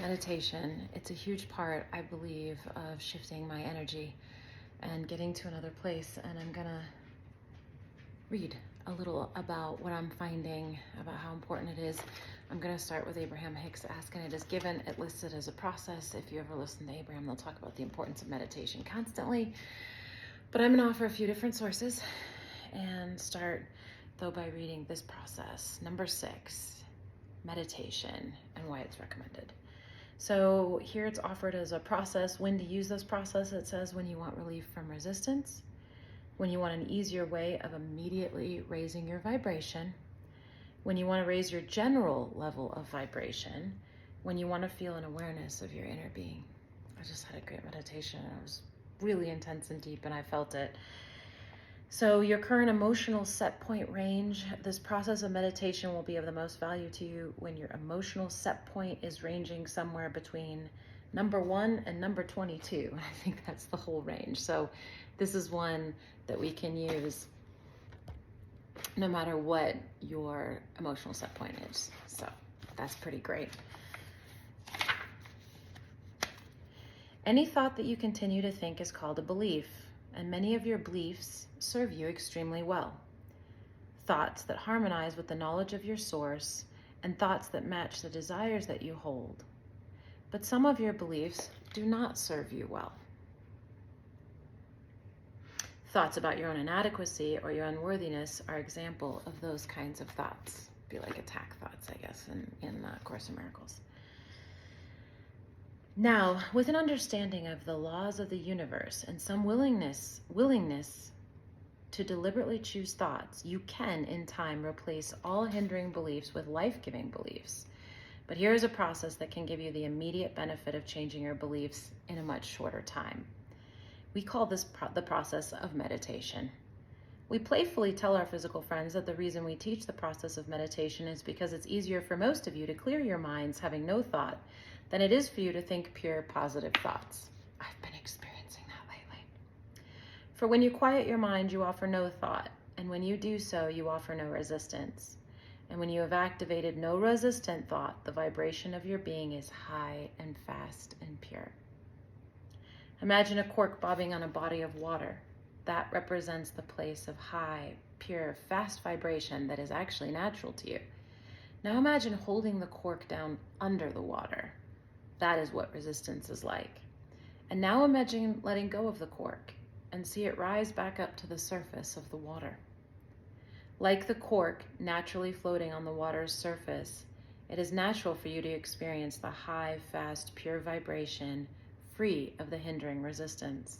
meditation. It's a huge part, I believe, of shifting my energy and getting to another place. And I'm gonna read a little about what I'm finding, about how important it is. I'm gonna start with Abraham Hicks, Asking It Is Given. It listed as a process. If you ever listen to Abraham, they'll talk about the importance of meditation constantly. But I'm gonna offer a few different sources and start though by reading this process. Number 6, meditation and why it's recommended. So here it's offered as a process. When to use this process, it says when you want relief from resistance, when you want an easier way of immediately raising your vibration, when you want to raise your general level of vibration, when you want to feel an awareness of your inner being. I just had a great meditation. It was really intense and deep, and I felt it. So your current emotional set point range, this process of meditation will be of the most value to you when your emotional set point is ranging somewhere between number 1 and number 22. I think that's the whole range. So this is one that we can use no matter what your emotional set point is. So that's pretty great. Any thought that you continue to think is called a belief, and many of your beliefs serve you extremely well. Thoughts that harmonize with the knowledge of your source and thoughts that match the desires that you hold. But some of your beliefs do not serve you well. Thoughts about your own inadequacy or your unworthiness are example of those kinds of thoughts. Be like attack thoughts, I guess, in Course in Miracles. Now, with an understanding of the laws of the universe and some willingness to deliberately choose thoughts, you can, in time, replace all hindering beliefs with life-giving beliefs. But here is a process that can give you the immediate benefit of changing your beliefs in a much shorter time. We call this the process of meditation. We playfully tell our physical friends that the reason we teach the process of meditation is because it's easier for most of you to clear your minds having no thought than it is for you to think pure positive thoughts. I've been experiencing that lately. For when you quiet your mind, you offer no thought, and when you do so, you offer no resistance. And when you have activated no resistant thought, the vibration of your being is high and fast and pure. Imagine a cork bobbing on a body of water. That represents the place of high, pure, fast vibration that is actually natural to you. Now imagine holding the cork down under the water. That is what resistance is like. And now imagine letting go of the cork and see it rise back up to the surface of the water. Like the cork naturally floating on the water's surface, it is natural for you to experience the high, fast, pure vibration free of the hindering resistance.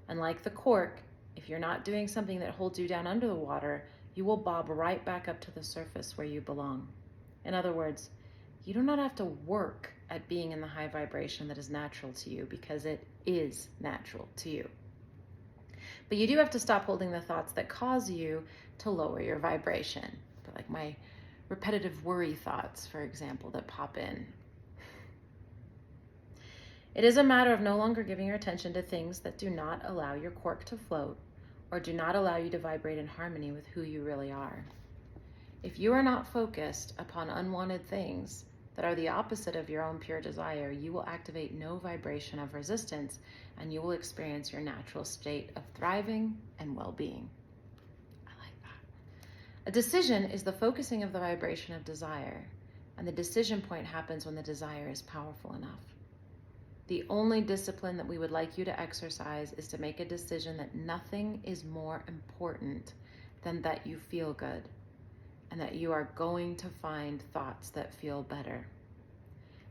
And like the cork, if you're not doing something that holds you down under the water, you will bob right back up to the surface where you belong. In other words, you do not have to work at being in the high vibration that is natural to you because it is natural to you. But you do have to stop holding the thoughts that cause you to lower your vibration. But like my repetitive worry thoughts, for example, that pop in. It is a matter of no longer giving your attention to things that do not allow your cork to float or do not allow you to vibrate in harmony with who you really are. If you are not focused upon unwanted things that are the opposite of your own pure desire, you will activate no vibration of resistance and you will experience your natural state of thriving and well-being. I like that. A decision is the focusing of the vibration of desire, and the decision point happens when the desire is powerful enough. The only discipline that we would like you to exercise is to make a decision that nothing is more important than that you feel good and that you are going to find thoughts that feel better.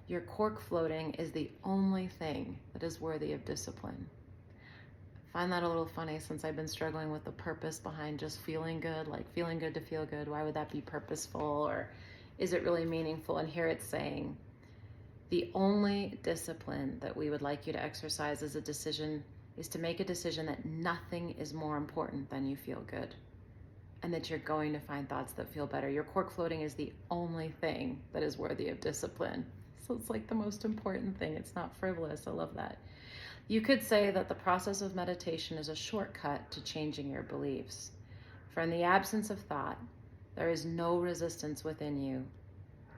Your cork floating is the only thing that is worthy of discipline. I find that a little funny since I've been struggling with the purpose behind just feeling good, like feeling good to feel good. Why would that be purposeful, or is it really meaningful? And here it's saying, the only discipline that we would like you to exercise is to make a decision that nothing is more important than you feel good and that you're going to find thoughts that feel better. Your cork floating is the only thing that is worthy of discipline. So it's like the most important thing. It's not frivolous. I love that. You could say that the process of meditation is a shortcut to changing your beliefs. For in the absence of thought, there is no resistance within you,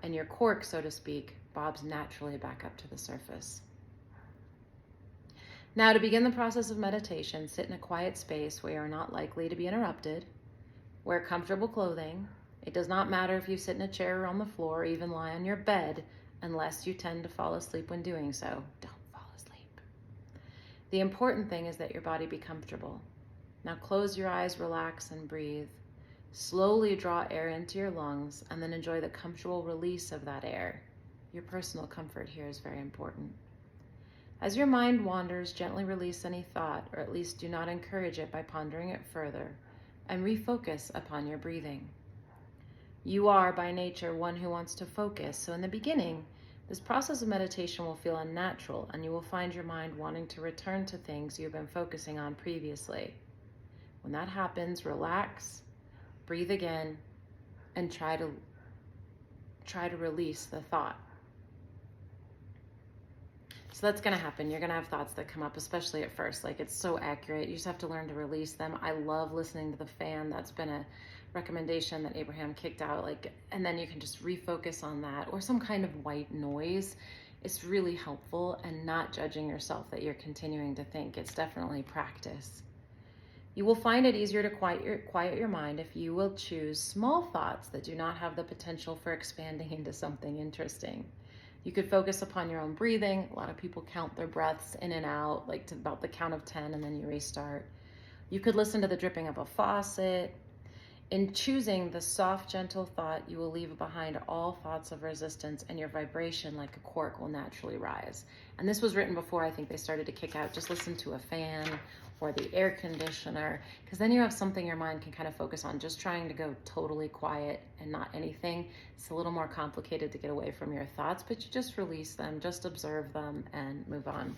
and your cork, so to speak, bobs naturally back up to the surface. Now, to begin the process of meditation, sit in a quiet space where you are not likely to be interrupted. Wear comfortable clothing. It does not matter if you sit in a chair or on the floor or even lie on your bed, unless you tend to fall asleep when doing so. Don't fall asleep. The important thing is that your body be comfortable. Now close your eyes, relax, and breathe. Slowly draw air into your lungs and then enjoy the comfortable release of that air. Your personal comfort here is very important. As your mind wanders, gently release any thought, or at least do not encourage it by pondering it further, and refocus upon your breathing. You are, by nature, one who wants to focus, so in the beginning, this process of meditation will feel unnatural, and you will find your mind wanting to return to things you've been focusing on previously. When that happens, relax, breathe again, and try to release the thought. So that's going to happen. You're going to have thoughts that come up, especially at first. Like, it's so accurate. You just have to learn to release them. I love listening to the fan. That's been a recommendation that Abraham kicked out. And then you can just refocus on that, or some kind of white noise. It's really helpful, and not judging yourself that you're continuing to think. It's definitely practice. You will find it easier to quiet your mind if you will choose small thoughts that do not have the potential for expanding into something interesting. You could focus upon your own breathing. A lot of people count their breaths in and out, like to about the count of 10, and then you restart. You could listen to the dripping of a faucet. In choosing the soft, gentle thought, you will leave behind all thoughts of resistance, and your vibration, like a cork, will naturally rise. And this was written before I think they started to kick out. Just listen to a fan or the air conditioner, because then you have something your mind can kind of focus on. Just trying to go totally quiet and not anything, it's a little more complicated to get away from your thoughts, but you just release them, just observe them, and move on.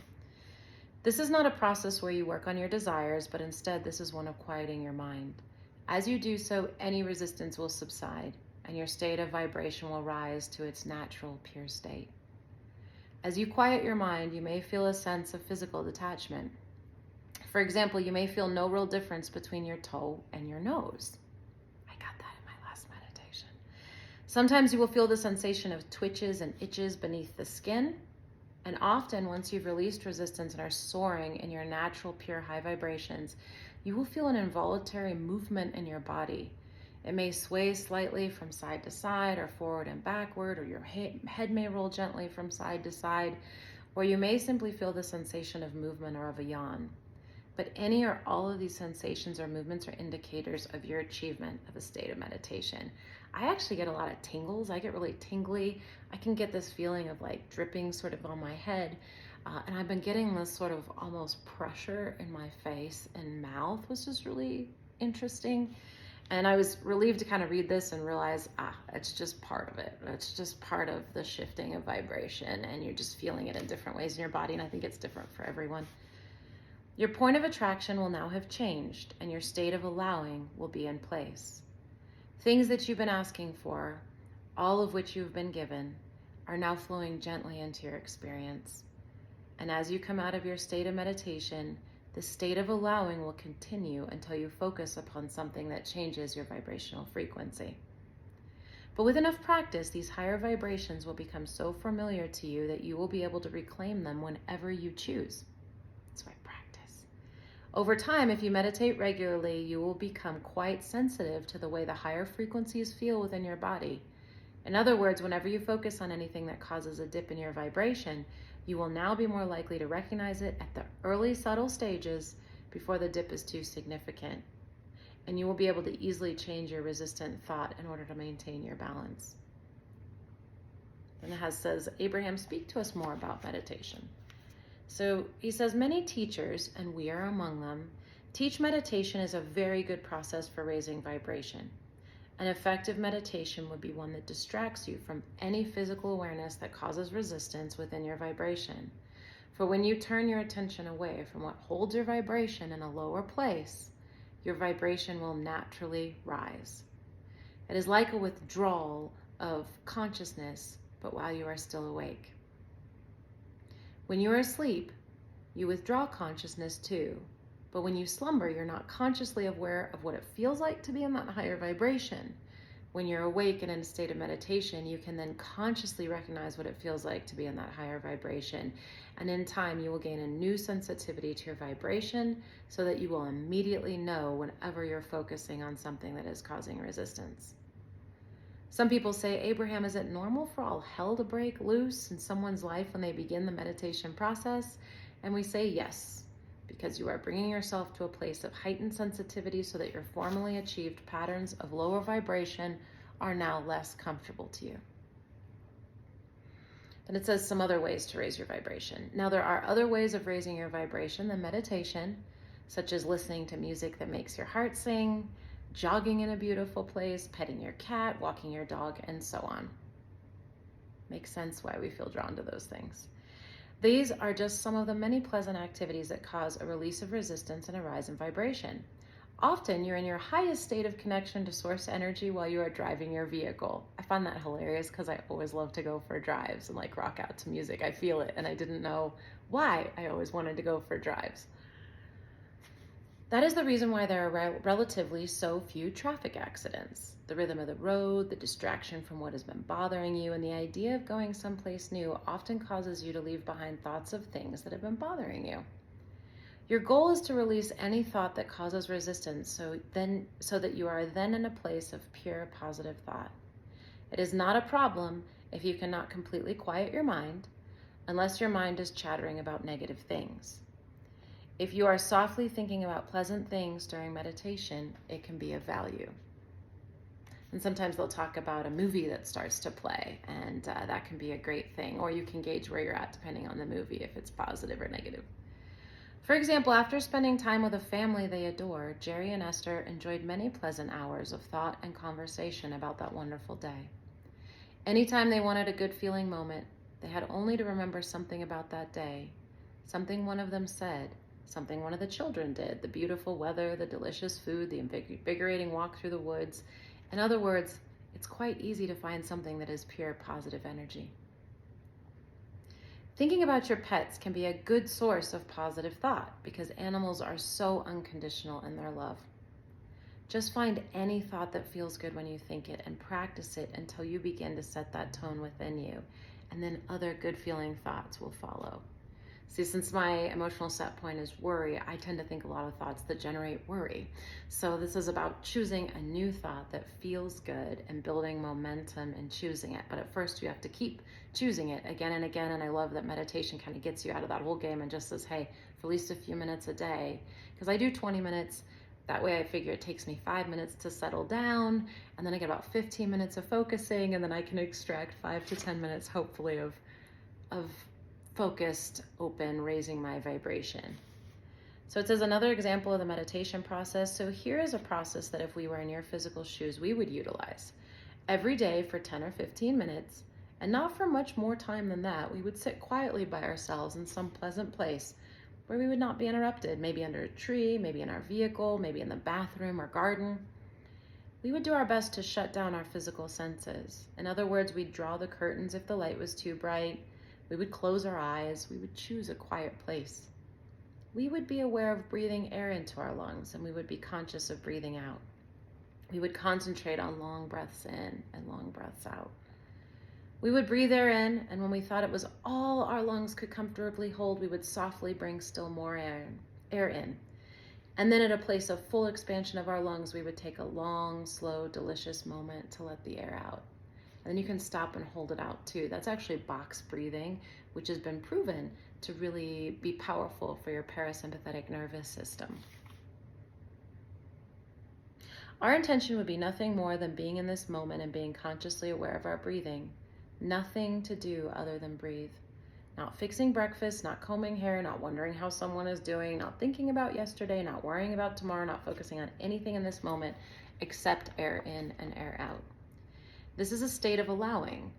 This is not a process where you work on your desires, but instead this is one of quieting your mind. As you do so, any resistance will subside, and your state of vibration will rise to its natural, pure state. As you quiet your mind, you may feel a sense of physical detachment. For example, you may feel no real difference between your toe and your nose. I got that in my last meditation. Sometimes you will feel the sensation of twitches and itches beneath the skin. And often, once you've released resistance and are soaring in your natural, pure, high vibrations, you will feel an involuntary movement in your body. It may sway slightly from side to side, or forward and backward, or your head may roll gently from side to side, or you may simply feel the sensation of movement or of a yawn. But any or all of these sensations or movements are indicators of your achievement of a state of meditation. I actually get a lot of tingles. I get really tingly. I can get this feeling of like dripping sort of on my head. And I've been getting this sort of almost pressure in my face and mouth, which is really interesting. And I was relieved to kind of read this and realize, it's just part of it. It's just part of the shifting of vibration, and you're just feeling it in different ways in your body. And I think it's different for everyone. Your point of attraction will now have changed, and your state of allowing will be in place. Things that you've been asking for, all of which you've been given, are now flowing gently into your experience. And as you come out of your state of meditation, the state of allowing will continue until you focus upon something that changes your vibrational frequency. But with enough practice, these higher vibrations will become so familiar to you that you will be able to reclaim them whenever you choose. That's why practice. Over time, if you meditate regularly, you will become quite sensitive to the way the higher frequencies feel within your body. In other words, whenever you focus on anything that causes a dip in your vibration, you will now be more likely to recognize it at the early subtle stages before the dip is too significant. And you will be able to easily change your resistant thought in order to maintain your balance. And it says, Abraham, speak to us more about meditation. So he says, many teachers, and we are among them, teach meditation is a very good process for raising vibration. An effective meditation would be one that distracts you from any physical awareness that causes resistance within your vibration. For when you turn your attention away from what holds your vibration in a lower place, your vibration will naturally rise. It is like a withdrawal of consciousness, but while you are still awake. When you are asleep, you withdraw consciousness too, but when you slumber, you're not consciously aware of what it feels like to be in that higher vibration. When you're awake and in a state of meditation, you can then consciously recognize what it feels like to be in that higher vibration. And in time, you will gain a new sensitivity to your vibration so that you will immediately know whenever you're focusing on something that is causing resistance. Some people say, Abraham, is it normal for all hell to break loose in someone's life when they begin the meditation process? And we say yes, because you are bringing yourself to a place of heightened sensitivity so that your formerly achieved patterns of lower vibration are now less comfortable to you. Then it says some other ways to raise your vibration. Now, there are other ways of raising your vibration than meditation, such as listening to music that makes your heart sing, jogging in a beautiful place, petting your cat, walking your dog, and so on. Makes sense why we feel drawn to those things. These are just some of the many pleasant activities that cause a release of resistance and a rise in vibration. Often you're in your highest state of connection to source energy while you are driving your vehicle. I find that hilarious because I always love to go for drives and like rock out to music. I feel it, and I didn't know why I always wanted to go for drives. That is the reason why there are relatively so few traffic accidents. The rhythm of the road, the distraction from what has been bothering you, and the idea of going someplace new often causes you to leave behind thoughts of things that have been bothering you. Your goal is to release any thought that causes resistance so that you are then in a place of pure positive thought. It is not a problem if you cannot completely quiet your mind, unless your mind is chattering about negative things. If you are softly thinking about pleasant things during meditation, it can be of value. And sometimes they'll talk about a movie that starts to play, and that can be a great thing. Or you can gauge where you're at depending on the movie, if it's positive or negative. For example, after spending time with a family they adore, Jerry and Esther enjoyed many pleasant hours of thought and conversation about that wonderful day. Anytime they wanted a good feeling moment, they had only to remember something about that day, something one of them said, something one of the children did, the beautiful weather, the delicious food, the invigorating walk through the woods. In other words, it's quite easy to find something that is pure positive energy. Thinking about your pets can be a good source of positive thought because animals are so unconditional in their love. Just find any thought that feels good when you think it and practice it until you begin to set that tone within you, and then other good feeling thoughts will follow. See, since my emotional set point is worry, I tend to think a lot of thoughts that generate worry. So this is about choosing a new thought that feels good and building momentum and choosing it. But at first you have to keep choosing it again and again. And I love that meditation kind of gets you out of that whole game and just says, hey, for at least a few minutes a day, because I do 20 minutes. That way I figure it takes me 5 minutes to settle down, and then I get about 15 minutes of focusing, and then I can extract 5 to 10 minutes, hopefully, of focused, open, raising my vibration. So it says another example of the meditation process. So here is a process that if we were in your physical shoes, we would utilize. Every day for 10 or 15 minutes, and not for much more time than that, we would sit quietly by ourselves in some pleasant place where we would not be interrupted, maybe under a tree, maybe in our vehicle, maybe in the bathroom or garden. We would do our best to shut down our physical senses. In other words, we'd draw the curtains if the light was too bright. We would close our eyes. We would choose a quiet place. We would be aware of breathing air into our lungs, and we would be conscious of breathing out. We would concentrate on long breaths in and long breaths out. We would breathe air in, and when we thought it was all our lungs could comfortably hold, we would softly bring still more air in. And then at a place of full expansion of our lungs, we would take a long, slow, delicious moment to let the air out. And then you can stop and hold it out too. That's actually box breathing, which has been proven to really be powerful for your parasympathetic nervous system. Our intention would be nothing more than being in this moment and being consciously aware of our breathing. Nothing to do other than breathe. Not fixing breakfast, not combing hair, not wondering how someone is doing, not thinking about yesterday, not worrying about tomorrow, not focusing on anything in this moment except air in and air out. This is a state of allowing,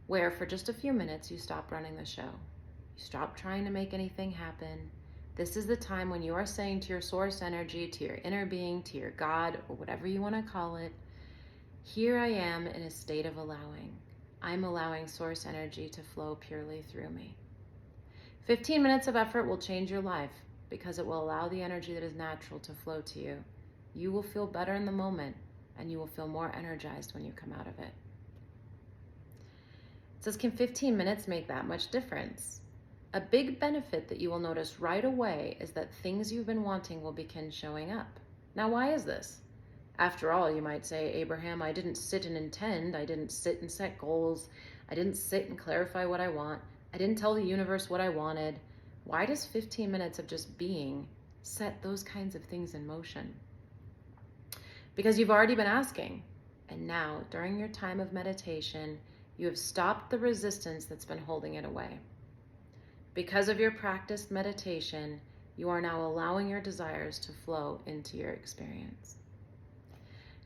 where for just a few minutes you stop running the show. You stop trying to make anything happen. This is the time when you are saying to your source energy, to your inner being, to your God, or whatever you want to call it, here I am in a state of allowing. I'm allowing source energy to flow purely through me. 15 minutes of effort will change your life because it will allow the energy that is natural to flow to you. You will feel better in the moment and you will feel more energized when you come out of it. It says, can 15 minutes make that much difference? A big benefit that you will notice right away is that things you've been wanting will begin showing up. Now, why is this? After all, you might say, Abraham, I didn't sit and intend. I didn't sit and set goals. I didn't sit and clarify what I want. I didn't tell the universe what I wanted. Why does 15 minutes of just being set those kinds of things in motion? Because you've already been asking. And now, during your time of meditation, you have stopped the resistance that's been holding it away. Because of your practiced meditation, you are now allowing your desires to flow into your experience.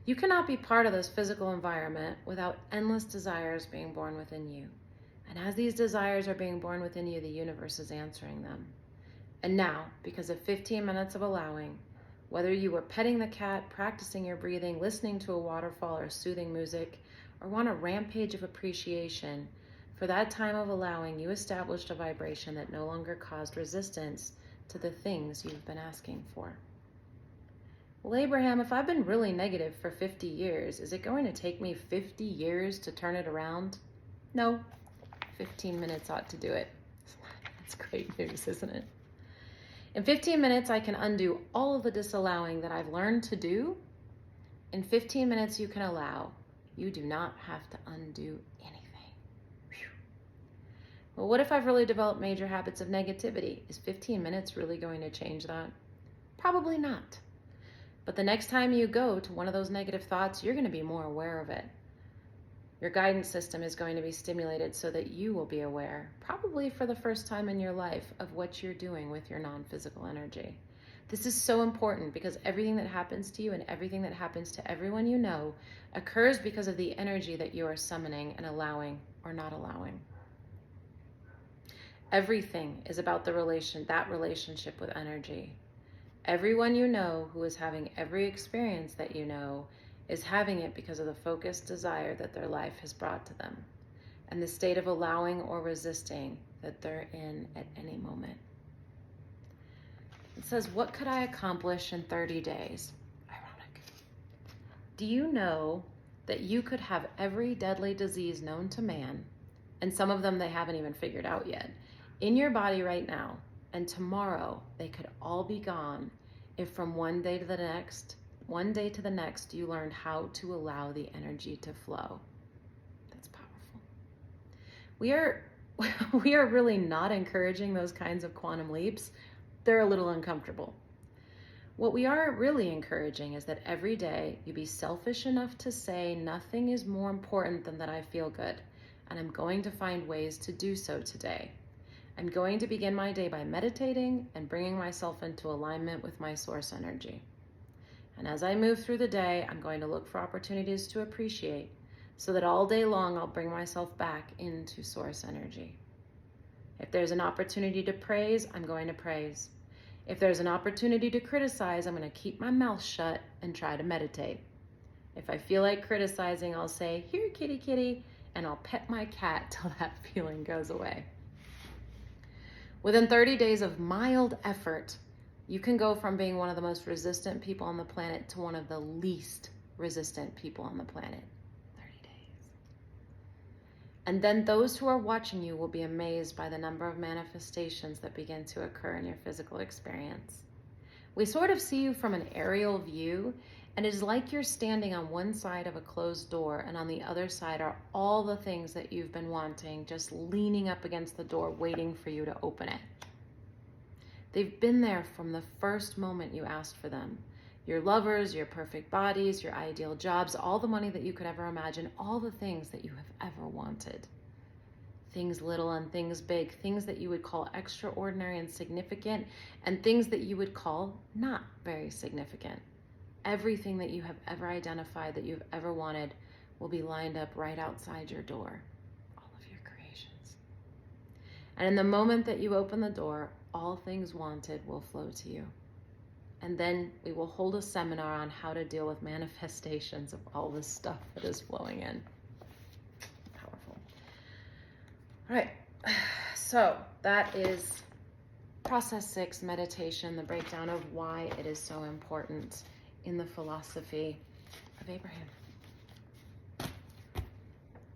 You cannot be part of this physical environment without endless desires being born within you. And as these desires are being born within you, the universe is answering them. And now, because of 15 minutes of allowing, whether you were petting the cat, practicing your breathing, listening to a waterfall or soothing music, or want a rampage of appreciation, for that time of allowing, you established a vibration that no longer caused resistance to the things you've been asking for. Well, Abraham, if I've been really negative for 50 years, is it going to take me 50 years to turn it around? No, 15 minutes ought to do it. That's great news, isn't it? In 15 minutes, I can undo all of the disallowing that I've learned to do. In 15 minutes, you can allow. You do not have to undo anything. Whew. Well, what if I've really developed major habits of negativity? Is 15 minutes really going to change that? Probably not. But the next time you go to one of those negative thoughts, you're going to be more aware of it. Your guidance system is going to be stimulated so that you will be aware, probably for the first time in your life, of what you're doing with your non-physical energy. This is so important because everything that happens to you and everything that happens to everyone you know occurs because of the energy that you are summoning and allowing or not allowing. Everything is about that relationship with energy. Everyone you know who is having every experience that you know is having it because of the focused desire that their life has brought to them and the state of allowing or resisting that they're in at any moment. It says, what could I accomplish in 30 days? Ironic. Do you know that you could have every deadly disease known to man, and some of them they haven't even figured out yet, in your body right now, and tomorrow they could all be gone if from one day to the next, you learned how to allow the energy to flow. That's powerful. We are really not encouraging those kinds of quantum leaps. They're a little uncomfortable. What we are really encouraging is that every day you be selfish enough to say nothing is more important than that I feel good, and I'm going to find ways to do so today. I'm going to begin my day by meditating and bringing myself into alignment with my source energy. And as I move through the day, I'm going to look for opportunities to appreciate so that all day long I'll bring myself back into source energy. If there's an opportunity to praise, I'm going to praise. If there's an opportunity to criticize, I'm going to keep my mouth shut and try to meditate. If I feel like criticizing, I'll say, here, kitty, kitty, and I'll pet my cat till that feeling goes away. Within 30 days of mild effort, you can go from being one of the most resistant people on the planet to one of the least resistant people on the planet. 30 days. And then those who are watching you will be amazed by the number of manifestations that begin to occur in your physical experience. We sort of see you from an aerial view, and it is like you're standing on one side of a closed door, and on the other side are all the things that you've been wanting, just leaning up against the door, waiting for you to open it. They've been there from the first moment you asked for them. Your lovers, your perfect bodies, your ideal jobs, all the money that you could ever imagine, all the things that you have ever wanted. Things little and things big, things that you would call extraordinary and significant, and things that you would call not very significant. Everything that you have ever identified that you've ever wanted will be lined up right outside your door. All of your creations. And in the moment that you open the door, all things wanted will flow to you. And then we will hold a seminar on how to deal with manifestations of all this stuff that is flowing in. Powerful. All right. So that is process 6, meditation, the breakdown of why it is so important in the philosophy of Abraham.